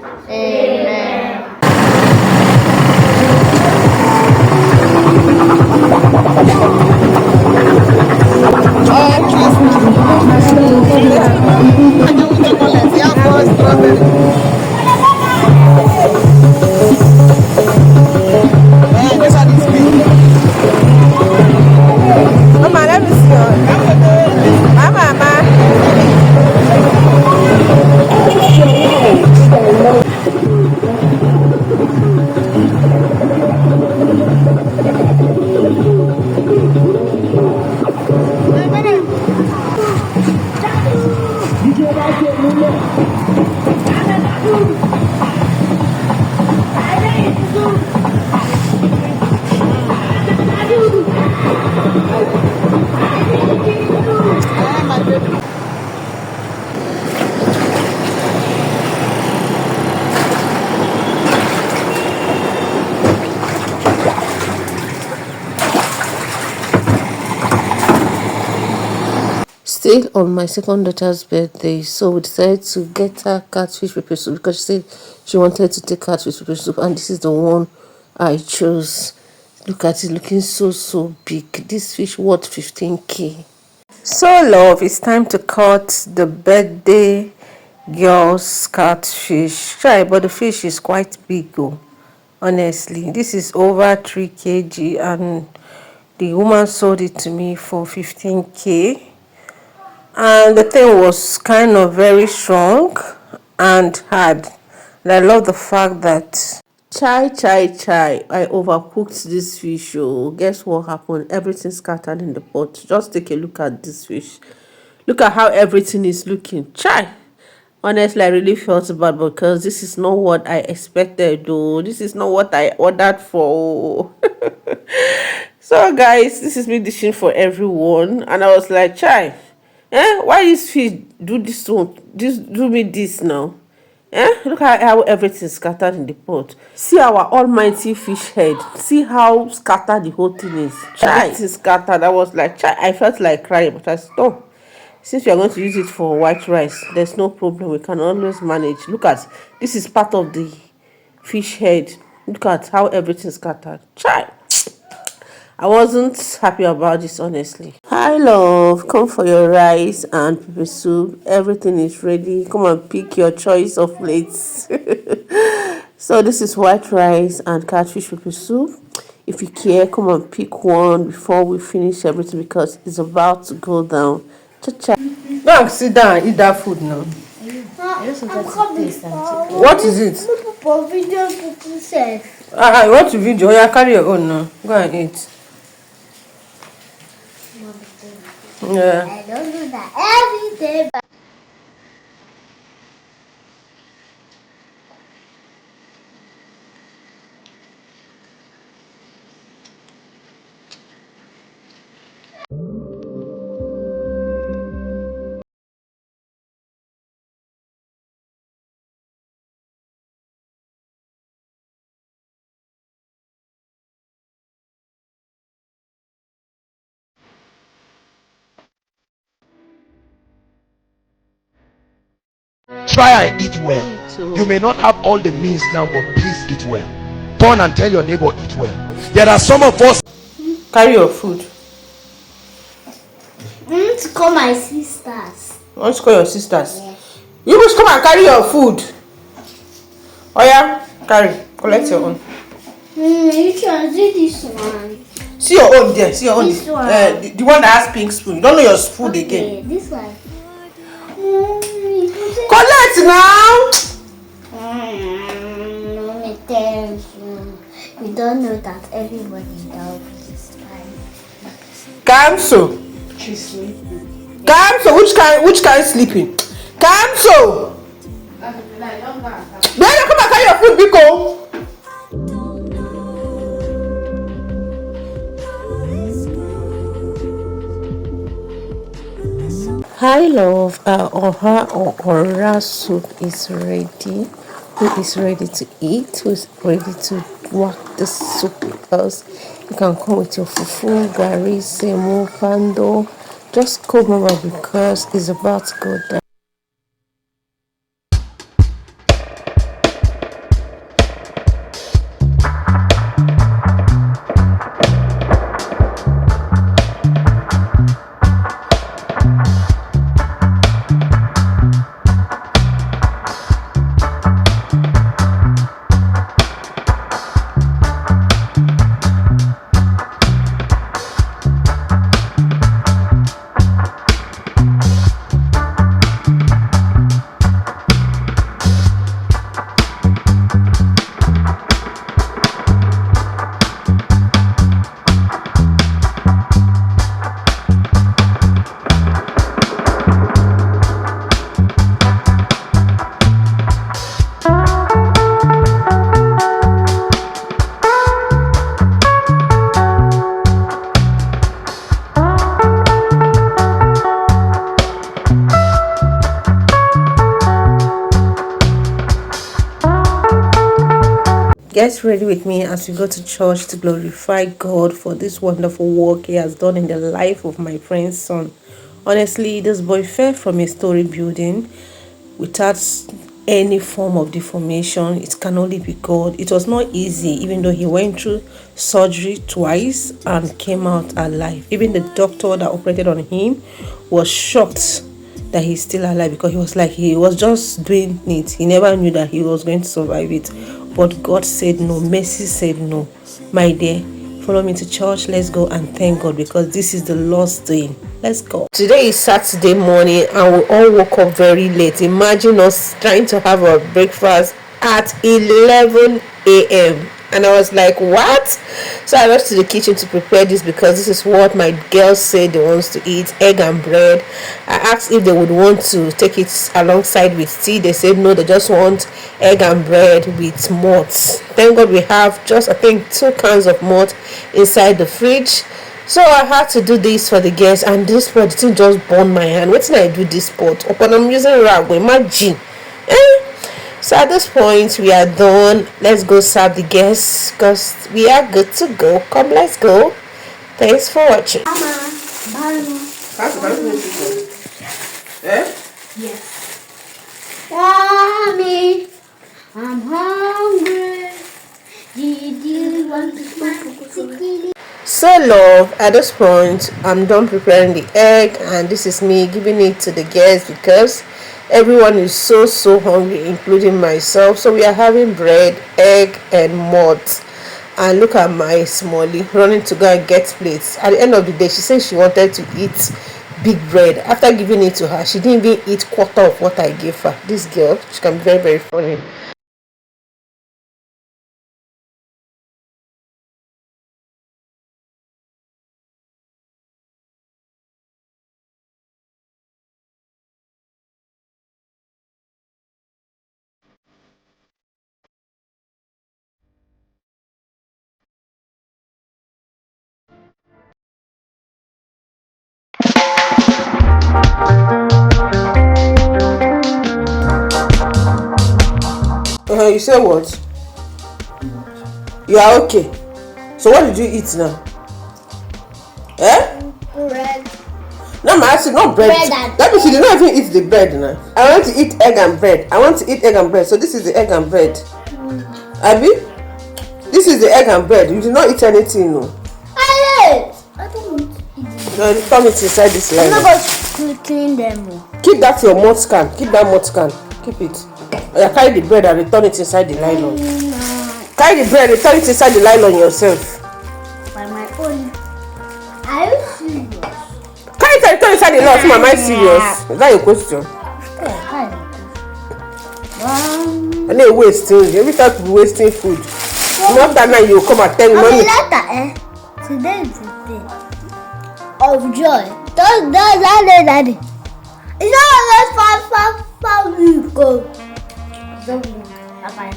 Amen. Mama, let me see your. Mama. Still on my second daughter's birthday, so we decided to get her catfish pepper soup because she said she wanted to take catfish pepper soup, and this is the one I chose. Look at it, looking so big. This fish worth 15k. So love, it's time to cut the birthday girl's catfish. Try, but the fish is quite big though. Honestly, this is over 3 kg, and the woman sold it to me for 15k. And the thing was kind of very strong and hard. And I love the fact that chai I overcooked this fish. Oh, guess what happened? Everything scattered in the pot. Just take a look at this fish. Look at how everything is looking. Chai. Honestly, I really felt bad because this is not what I expected though. This is not what I ordered for. So guys, this is me dishing for everyone, and I was like, chai, why this fish do this one, this do me this now? Look at how everything scattered in the pot. See our almighty fish head. See how scattered the whole thing is. Chai, everything scattered. I was like, chai, I felt like crying, but I said, no, since we are going to use it for white rice, there's no problem. We can always manage. Look at, this is part of the fish head. Look at how everything scattered. Chai, I wasn't happy about this, honestly. Hi love, come for your rice and pepper soup. Everything is ready. Come and pick your choice of plates. So this is white rice and catfish pepper soup. If you care, come and pick one before we finish everything because it's about to go down. Cha-cha. Go and sit down and eat that food now. What is it? I want to video. Oh, yeah, carry your own now. Go and eat. Yeah. I don't do that every day. Try and eat well. You may not have all the means now, but please eat well. Turn and tell your neighbor, eat well. There are some of us. Carry your food. I need to call my sisters. You want to call your sisters? Yes. You must come and carry your food. Oh yeah, carry. Collect your own. You can do this one. See your own there. See your own. This one. The one that has pink spoon. You don't know your food again. This one. Collect now. Mommy, thank you. You don't know that everybody does this time. Cancel. She's sleeping. Cancel. Which kind sleeping? Cancel. Then you come and carry your food, Biko. Hi love, oha or ora soup is ready. Who is ready to eat? Who is ready to whack the soup with us? You can come with your fufu, gari, semo, pando. Just come over because it's about to go down. Get ready with me as we go to church to glorify God for this wonderful work He has done in the life of my friend's son. Honestly, this boy fell from a story building without any form of deformation. It can only be God. It was not easy, even though he went through surgery twice and came out alive. Even the doctor that operated on him was shocked that he's still alive, because he was like, he was just doing it. He never knew that he was going to survive it. But God said no. Mercy said no. My dear, follow me to church. Let's go and thank God, because this is the Lord's doing. Let's go. Today is Saturday morning and we all woke up very late. Imagine us trying to have our breakfast at 11 a.m. And I was like, what? So I rushed to the kitchen to prepare this, because this is what my girls said they want to eat, egg and bread. I asked if they would want to take it alongside with tea. They said no, they just want egg and bread with malt. Thank God we have just, I think, 2 cans of malt inside the fridge. So I had to do this for the guests, and this pot, the thing just burned my hand. What did I do this pot? Upon I'm using rag, imagine. So at this point we are done. Let's go serve the guests, because we are good to go. Come, let's go. Thanks for watching. Yes. Mommy, I'm hungry. Did you want to So love, at this point I'm done preparing the egg, and this is me giving it to the guests, because everyone is so hungry, including myself. So we are having bread, egg and malt. And look at my Smalley running to go and get plates. At the end of the day, she said she wanted to eat big bread. After giving it to her, she didn't even eat quarter of what I gave her. This girl, she can be very funny. You say what? You are okay. So what did you eat now? bread? No, I'm asking, not bread. That means you did not even eat the bread now. I want to eat egg and bread. I want to eat egg and bread. So this is the egg and bread. Abby? This is the egg and bread. You did not eat anything, no? I ate. I don't want to eat it. No, you come it inside this line. I'm not going to clean them. Keep that your malt can. Keep that malt can. Keep it. Carry the bread and return it inside the nylon. Carry the bread, return it inside the nylon yourself. By my own. Are you serious? Carry it and return inside the nylon. Am I serious? Is that your question? I need wasting. Every time you be wasting food. After now you come and tell me, mommy. Today is the day of joy. Daddy. It's not always far we go. So, bye-bye.